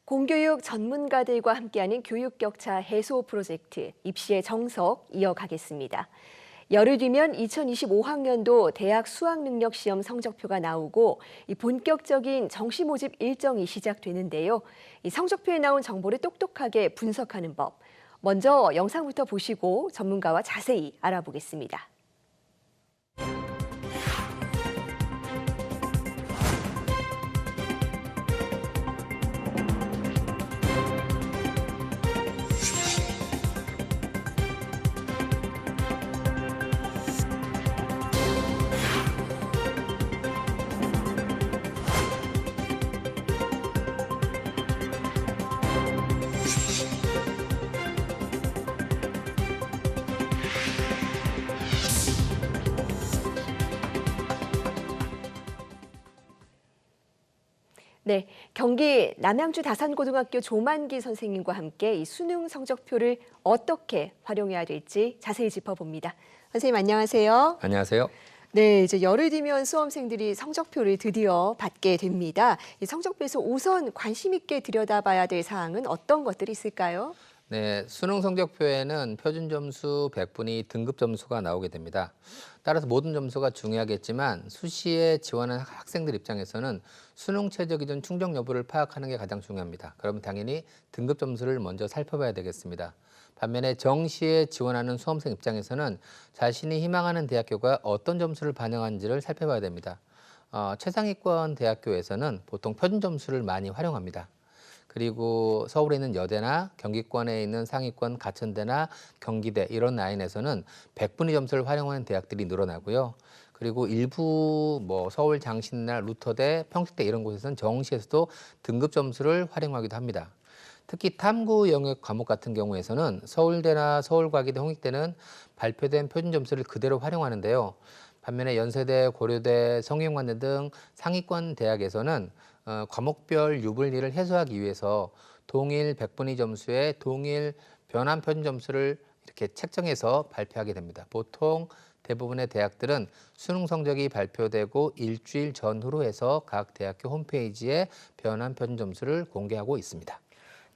공교육 전문가들과 함께하는 교육 격차 해소 프로젝트 입시의 정석 이어가겠습니다. 열흘 뒤면 2025학년도 대학 수학능력시험 성적표가 나오고 본격적인 정시 모집 일정이 시작되는데요. 이 성적표에 나온 정보를 똑똑하게 분석하는 법. 먼저 영상부터 보시고 전문가와 자세히 알아보겠습니다. 네, 경기 남양주 다산고등학교 조만기 선생님과 함께 이 수능 성적표를 어떻게 활용해야 될지 자세히 짚어봅니다. 선생님 안녕하세요. 안녕하세요. 네, 이제 열흘 뒤면 수험생들이 성적표를 드디어 받게 됩니다. 이 성적표에서 우선 관심 있게 들여다봐야 될 사항은 어떤 것들이 있을까요? 네, 수능 성적표에는 표준 점수 100분위 등급 점수가 나오게 됩니다. 따라서 모든 점수가 중요하겠지만 수시에 지원한 학생들 입장에서는 수능 최저 기준 충족 여부를 파악하는 게 가장 중요합니다. 그러면 당연히 등급 점수를 먼저 살펴봐야 되겠습니다. 반면에 정시에 지원하는 수험생 입장에서는 자신이 희망하는 대학교가 어떤 점수를 반영하는지를 살펴봐야 됩니다. 최상위권 대학교에서는 보통 표준 점수를 많이 활용합니다. 그리고 서울에 있는 여대나 경기권에 있는 상위권 가천대나 경기대 이런 라인에서는 100분위 점수를 활용하는 대학들이 늘어나고요. 그리고 일부 서울 장신이나 루터대, 평택대 이런 곳에서는 정시에서도 등급 점수를 활용하기도 합니다. 특히 탐구 영역 과목 같은 경우에서는 서울대나 서울과기대, 홍익대는 발표된 표준 점수를 그대로 활용하는데요. 반면에 연세대, 고려대, 성균관대 등 상위권 대학에서는 과목별 유불리를 해소하기 위해서 동일 100분위 점수에 동일 변환 표준 점수를 이렇게 책정해서 발표하게 됩니다. 보통 대부분의 대학들은 수능 성적이 발표되고 일주일 전후로 해서 각 대학교 홈페이지에 변환 표준 점수를 공개하고 있습니다.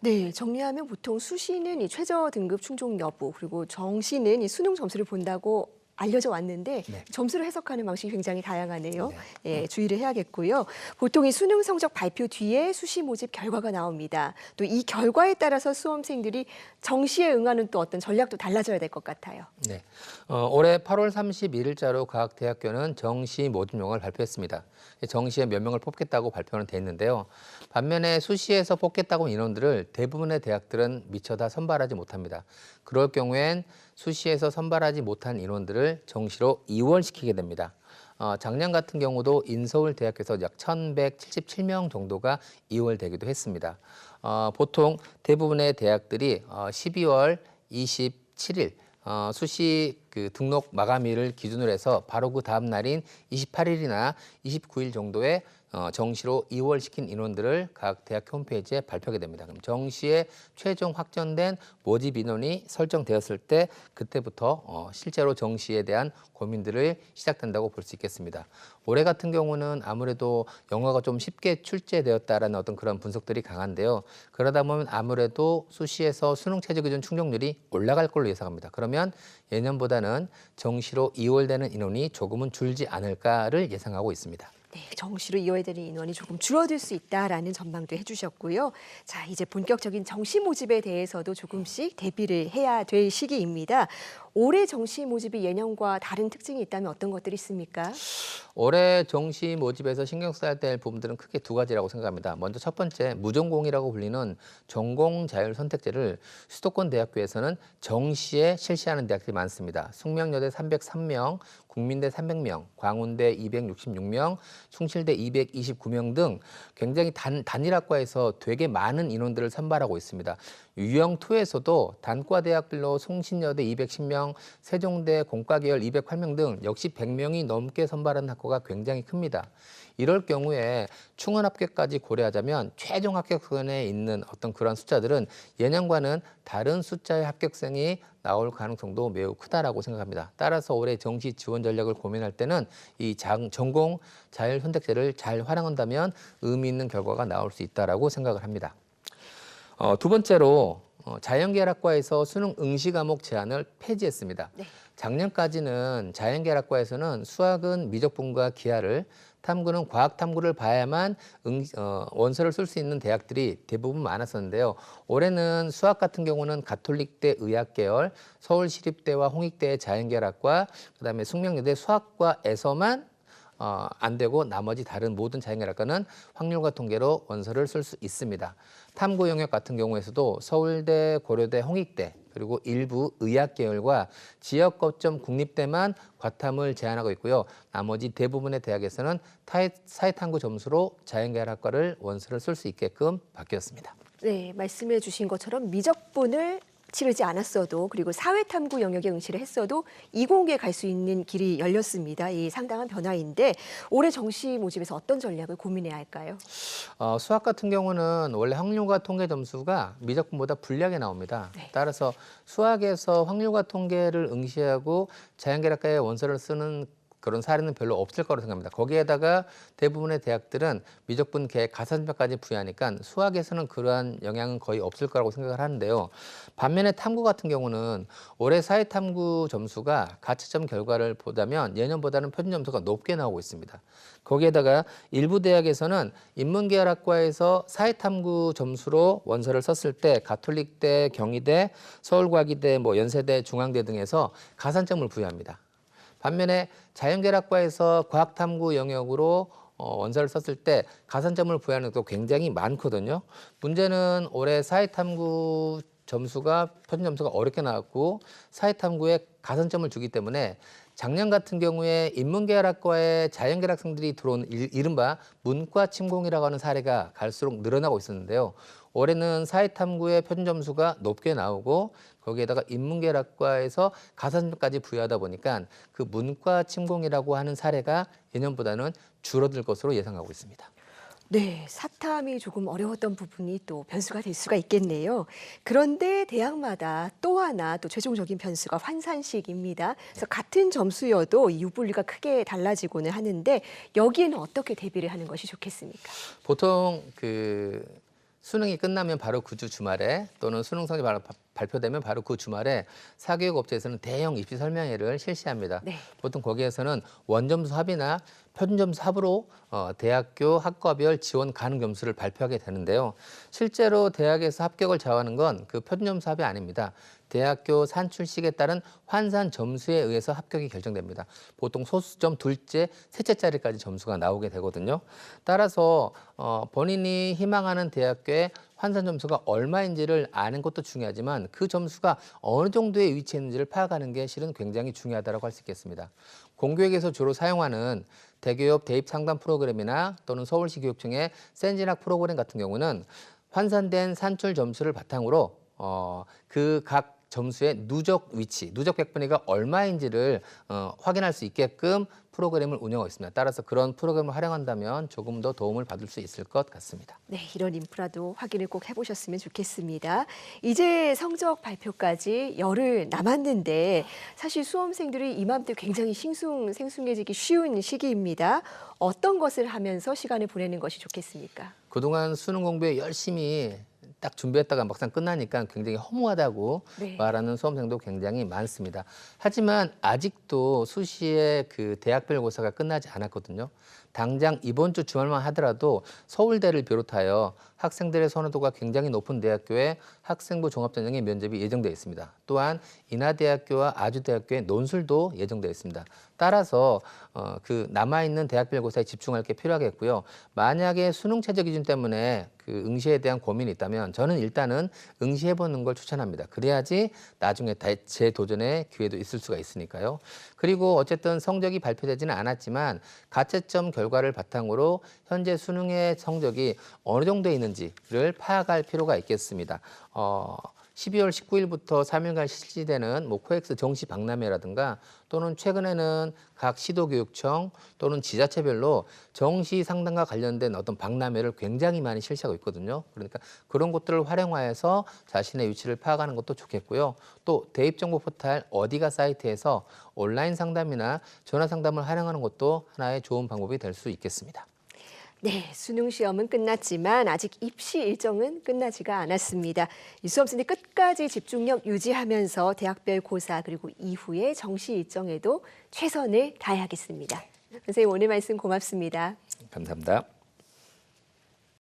네, 정리하면 보통 수시는 이 최저 등급 충족 여부, 그리고 정시는 이 수능 점수를 본다고 알려져 왔는데 네. 점수를 해석하는 방식이 굉장히 다양하네요. 네. 예, 주의를 해야겠고요. 보통 이 수능 성적 발표 뒤에 수시 모집 결과가 나옵니다. 또 이 결과에 따라서 수험생들이 정시에 응하는 또 어떤 전략도 달라져야 될 것 같아요. 네, 올해 8월 31일자로 각 대학교는 정시 모집용을 발표했습니다. 정시에 몇 명을 뽑겠다고 발표는 돼 있는데요. 반면에 수시에서 뽑겠다고 한 인원들을 대부분의 대학들은 미처 다 선발하지 못합니다. 그럴 경우엔 수시에서 선발하지 못한 인원들을 정시로 이월시키게 됩니다. 작년 같은 경우도 인서울대학교에서 약 1,177명 정도가 이월되기도 했습니다. 보통 대부분의 대학들이 12월 27일 수시 등록 마감일을 기준으로 해서 바로 그 다음 날인 28일이나 29일 정도에 정시로 이월시킨 인원들을 각 대학교 홈페이지에 발표하게 됩니다. 그럼 정시에 최종 확정된 모집 인원이 설정되었을 때 그때부터 실제로 정시에 대한 고민들을 시작된다고 볼 수 있겠습니다. 올해 같은 경우는 아무래도 영어가 좀 쉽게 출제되었다라는 어떤 그런 분석들이 강한데요. 그러다 보면 아무래도 수시에서 수능 최저 기준 충족률이 올라갈 걸로 예상합니다. 그러면 예년보다는 정시로 이월되는 인원이 조금은 줄지 않을까를 예상하고 있습니다. 네, 정시로 이어야 되는 인원이 조금 줄어들 수 있다라는 전망도 해주셨고요. 자, 이제 본격적인 정시 모집에 대해서도 조금씩 대비를 해야 될 시기입니다. 올해 정시 모집이 예년과 다른 특징이 있다면 어떤 것들이 있습니까? 올해 정시 모집에서 신경 써야 될 부분들은 크게 두 가지라고 생각합니다. 먼저 첫 번째, 무전공이라고 불리는 전공 자율 선택제를 수도권 대학교에서는 정시에 실시하는 대학들이 많습니다. 숙명여대 303명, 국민대 300명, 광운대 266명, 숭실대 229명 등 굉장히 단일학과에서 되게 많은 인원들을 선발하고 있습니다. 유형2에서도 단과 대학별로 송신여대 210명, 세종대 공과계열 208명 등 역시 100명이 넘게 선발한 학과가 굉장히 큽니다. 이럴 경우에 충원 합격까지 고려하자면 최종 합격선에 있는 어떤 그런 숫자들은 예년과는 다른 숫자의 합격생이 나올 가능성도 매우 크다라고 생각합니다. 따라서 올해 정시 지원 전략을 고민할 때는 이 전공 자율 선택제를 잘 활용한다면 의미 있는 결과가 나올 수 있다라고 생각을 합니다. 두 번째로 자연계열학과에서 수능 응시 과목 제한을 폐지했습니다. 네. 작년까지는 자연계열학과에서는 수학은 미적분과 기하를, 탐구는 과학탐구를 봐야만 원서를 쓸 수 있는 대학들이 대부분 많았었는데요. 올해는 수학 같은 경우는 가톨릭대 의학계열, 서울시립대와 홍익대의 자연계열학과, 그다음에 숙명여대 수학과에서만 안 되고 나머지 다른 모든 자연계열학과는 확률과 통계로 원서를 쓸 수 있습니다. 탐구 영역 같은 경우에서도 서울대, 고려대, 홍익대 그리고 일부 의학계열과 지역 거점 국립대만 과탐을 제한하고 있고요. 나머지 대부분의 대학에서는 사회탐구 점수로 자연계열학과를 원서를 쓸 수 있게끔 바뀌었습니다. 네, 말씀해 주신 것처럼 미적분을 치르지 않았어도 그리고 사회탐구 영역에 응시를 했어도 이공계에 갈 수 있는 길이 열렸습니다. 이 상당한 변화인데 올해 정시 모집에서 어떤 전략을 고민해야 할까요? 수학 같은 경우는 원래 확률과 통계 점수가 미적분보다 불리하게 나옵니다. 네. 따라서 수학에서 확률과 통계를 응시하고 자연계열학과에 원서를 쓰는 그런 사례는 별로 없을 거라고 생각합니다. 거기에다가 대부분의 대학들은 미적분 계획 가산점까지 부여하니까 수학에서는 그러한 영향은 거의 없을 거라고 생각을 하는데요. 반면에 탐구 같은 경우는 올해 사회탐구 점수가 가채점 결과를 보자면 예년보다는 표준 점수가 높게 나오고 있습니다. 거기에다가 일부 대학에서는 인문계열학과에서 사회탐구 점수로 원서를 썼을 때 가톨릭대, 경희대, 서울과기대, 연세대, 중앙대 등에서 가산점을 부여합니다. 반면에 자연계열학과에서 과학탐구 영역으로 원서를 썼을 때 가산점을 부여하는 것도 굉장히 많거든요. 문제는 올해 사회탐구 점수가 표준 점수가 어렵게 나왔고 사회탐구에 가산점을 주기 때문에 작년 같은 경우에 인문계열학과에 자연계열 학생들이 들어온 이른바 문과 침공이라고 하는 사례가 갈수록 늘어나고 있었는데요. 올해는 사회탐구의 표준 점수가 높게 나오고 거기에다가 인문계열학과에서 가산점까지 부여하다 보니까 그 문과 침공이라고 하는 사례가 예년보다는 줄어들 것으로 예상하고 있습니다. 네, 사탐이 조금 어려웠던 부분이 또 변수가 될 수가 있겠네요. 그런데 대학마다 또 하나 또 최종적인 변수가 환산식입니다. 그래서 같은 점수여도 이 유불리가 크게 달라지고는 하는데 여기에는 어떻게 대비를 하는 것이 좋겠습니까? 보통 수능이 끝나면 바로 그 주 주말에 또는 수능 성적이 발표되면 바로 그 주말에 사교육업체에서는 대형 입시 설명회를 실시합니다. 네. 보통 거기에서는 원점수 합이나 표준점수 합으로 대학교 학과별 지원 가능 점수를 발표하게 되는데요. 실제로 대학에서 합격을 좌우하는 건 그 표준점수 합이 아닙니다. 대학교 산출식에 따른 환산 점수에 의해서 합격이 결정됩니다. 보통 소수점 둘째, 셋째 자리까지 점수가 나오게 되거든요. 따라서 본인이 희망하는 대학교의 환산 점수가 얼마인지를 아는 것도 중요하지만 그 점수가 어느 정도에 위치해 있는지를 파악하는 게 실은 굉장히 중요하다고 할 수 있겠습니다. 공교육에서 주로 사용하는 대기업 대입 상담 프로그램이나 또는 서울시 교육청의 센진학 프로그램 같은 경우는 환산된 산출 점수를 바탕으로 그 각 점수의 누적 위치, 누적 백분위가 얼마인지를 확인할 수 있게끔 프로그램을 운영하고 있습니다. 따라서 그런 프로그램을 활용한다면 조금 더 도움을 받을 수 있을 것 같습니다. 네, 이런 인프라도 확인을 꼭 해보셨으면 좋겠습니다. 이제 성적 발표까지 열흘 남았는데 사실 수험생들이 이맘때 굉장히 싱숭생숭해지기 쉬운 시기입니다. 어떤 것을 하면서 시간을 보내는 것이 좋겠습니까? 그동안 수능 공부에 열심히 딱 준비했다가 막상 끝나니까 굉장히 허무하다고 네. 말하는 수험생도 굉장히 많습니다. 하지만 아직도 수시의 그 대학별 고사가 끝나지 않았거든요. 당장 이번 주 주말만 하더라도 서울대를 비롯하여 학생들의 선호도가 굉장히 높은 대학교에 학생부 종합전형의 면접이 예정되어 있습니다. 또한 인하대학교와 아주대학교의 논술도 예정되어 있습니다. 따라서 그 남아있는 대학별 고사에 집중할 게 필요하겠고요. 만약에 수능 최저 기준 때문에 그 응시에 대한 고민이 있다면 저는 일단은 응시해보는 걸 추천합니다. 그래야지 나중에 재도전의 기회도 있을 수가 있으니까요. 그리고 어쨌든 성적이 발표되지는 않았지만 가채점 결과를 바탕으로 현재 수능의 성적이 어느 정도에 있는지를 파악할 필요가 있겠습니다. 12월 19일부터 3일간 실시되는 코엑스 정시 박람회라든가 또는 최근에는 각 시도교육청 또는 지자체별로 정시 상담과 관련된 어떤 박람회를 굉장히 많이 실시하고 있거든요. 그러니까 그런 것들을 활용하여서 자신의 위치를 파악하는 것도 좋겠고요. 또 대입정보 포탈 어디가 사이트에서 온라인 상담이나 전화 상담을 활용하는 것도 하나의 좋은 방법이 될 수 있겠습니다. 네, 수능 시험은 끝났지만 아직 입시 일정은 끝나지가 않았습니다. 이 수험생들 끝까지 집중력 유지하면서 대학별 고사 그리고 이후의 정시 일정에도 최선을 다해야겠습니다. 선생님 오늘 말씀 고맙습니다. 감사합니다.